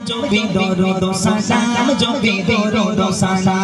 জপি দরুদ সালাম জপি দরুদ সালাম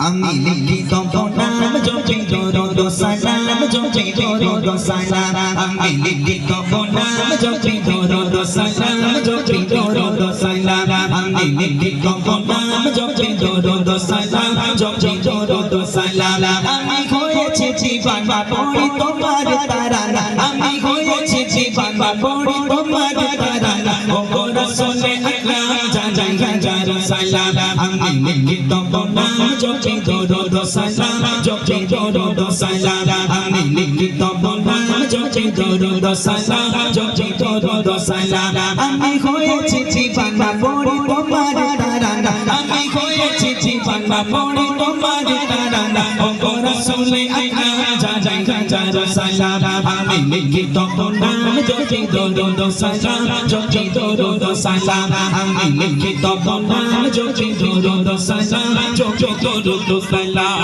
আমি লিখি তব নাম জপি দরুদ সালাম জপি দরুদ সালাম আমি লিখি তব নাম জপি দরুদ সালাম জপি দরুদ সালাম আমি লিখি তব নাম জপি দরুদ সালাম জপি দরুদ সালাম আমি হয়েছি জীবন পড়ি তোমার তারানা আমি হয়েছি জীবন পড়ি তোমার তারানা ও রাসূলে আকরাম জানাই হাজার সালাম আমি লিখি তব নাম জপি দরুদ সালাম জপি দরুদ সালাম আমি লিখি তব নাম জপি দরুদ সালাম জপি দরুদ সালাম আমি হয়েছি জীবন পড়ি তোমার তারানা আমি হয়েছি জীবন পড়ি তোমার তারানা ও রাসূলে আকরাম জানাই হাজার সালাম আমি লিখি তব নাম জপি দরুদ সালাম জপি দরুদ সালাম আমি লিখি তব নাম জপি দরুদ সালাম জপি দরুদ সালাম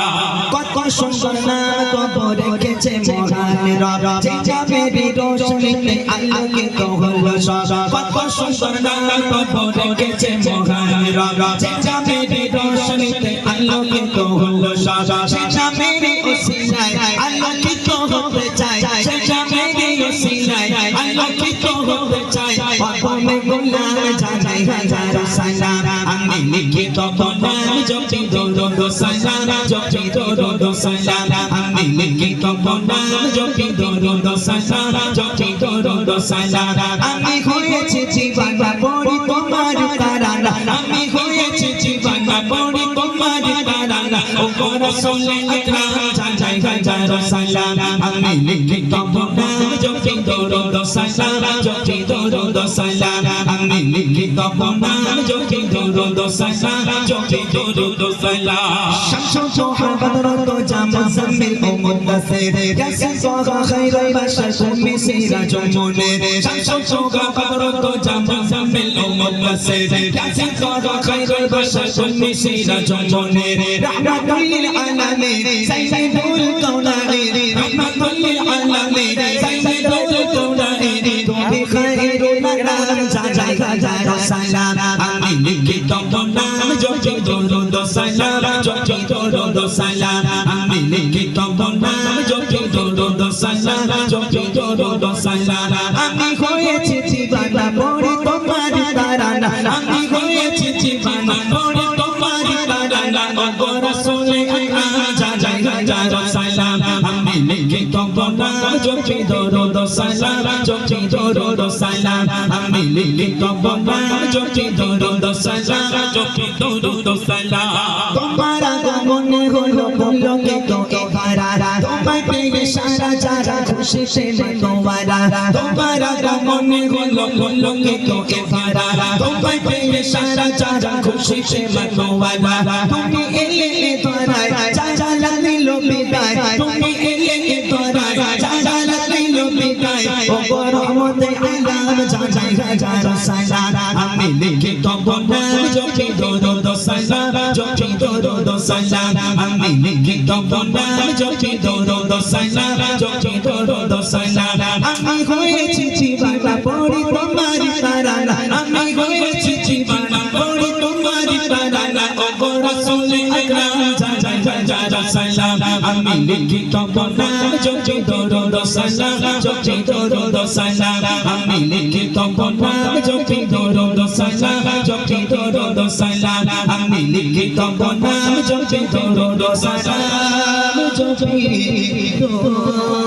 কত সুন্দর নাম কত রেখেছে মহান রব যে যাবে রোশনীতে আলোকিত হলো সব কত সুন্দর নাম কত রেখেছে মহান রব যে যাবে রোশনীতে আলোকিত হলো সব সে যাবে ওসিলায় আলোকিত হতে চায় সে যাবে ওসিলায় আলোকিত হতে চায় পাপে গুনাহ জানাই হাজার সালাম আমি লিখি তব নাম জপি দরুদ সালাম জপি দরুদ সালাম আমি লিখি তব নাম জপি দরুদ সালাম জপি দরুদ সালাম আমি হয়েছি জীবন পড়ি তোমার তারানা আমি হয়েছি জীবন পড়ি তোমার তারানা ও রাসূলে আকরাম জানাই হাজার সালাম আমি লিখি তব নাম জপি দরুদ সালাম জপি দরুদ সালাম আমি লিখি তব নাম জপি দরুদ সালাম জপি দরুদ সালাম শামসু সুবহানাত জামা জামিল ও মুদাসসির ইয়াসিন সাগা খায়রুল বাশার সুমি সিরাজুল মুনির শামসু সুবহানাত জামা জামিল ও মুদাসসির ইয়াসিন সাগা খায়রুল বাশার সুমি সিরাজুল মুনির রাহমাতুল লিল আলামিন সাইয়্যিদুল কাওনাইন রাহমাতুল লিল আলামিন সাইয়্যিদুল কাওনাইন তুমি খায়রুল আকরাম জানাই হাজার সালাম আমি লিখি তব নাম জপি দরুদ সালাম জপি দরুদ সালাম আমি লিখি তব নাম জপি দরুদ সালাম জপি দরুদ সালাম আমি হয়েছি জীবন পড়ি তোমার তারানা আমি হয়েছি জীবন পড়ি তোমার তারানা ও রাসূলে আকরাম জানাই হাজার সালাম আমি লিখি তব নাম জপি দরুদ সালাম জপি দরুদ সালাম আমি লিখি তব নাম জপি দরুদ সালাম জপি দরুদ সালাম তোমার আগমনে হলো পুলকিত এবারা তোমায় পেয়ে সারা যারা খুশি সে তোমারা তোমার আগমনে হলো পুলকিত এবারা তোমায় পেয়ে সারা যারা খুশি সে তোমারা তুমি এলে ধরায় যারা লাগিল বিদায় তুমি এলে ধরায় যারা লাগিল বিদায় ও রহমতে আলাম জানাই হাজার সালাম আমি লিখি তব নাম জপি দরুদ সালাম জপি দরুদ সালাম আমি লিখি তব নাম জপি দরুদ সালাম জপি দরুদ সালাম আমি হয়েছি জীবন পড়ি তোমার তারানা আমি হয়েছি জীবন পড়ি তোমার তারানা ও রাসূলে আকরাম জানাই হাজার সালাম আমি লিখি তব নাম জপি দরুদ সালাম জপি দরুদ সালাম আমি লিখি তব নাম জপি দরুদ সালাম জপি দরুদ সালাম আমি লিখি তব নাম জপি দরুদ সালাম জপি দরুদ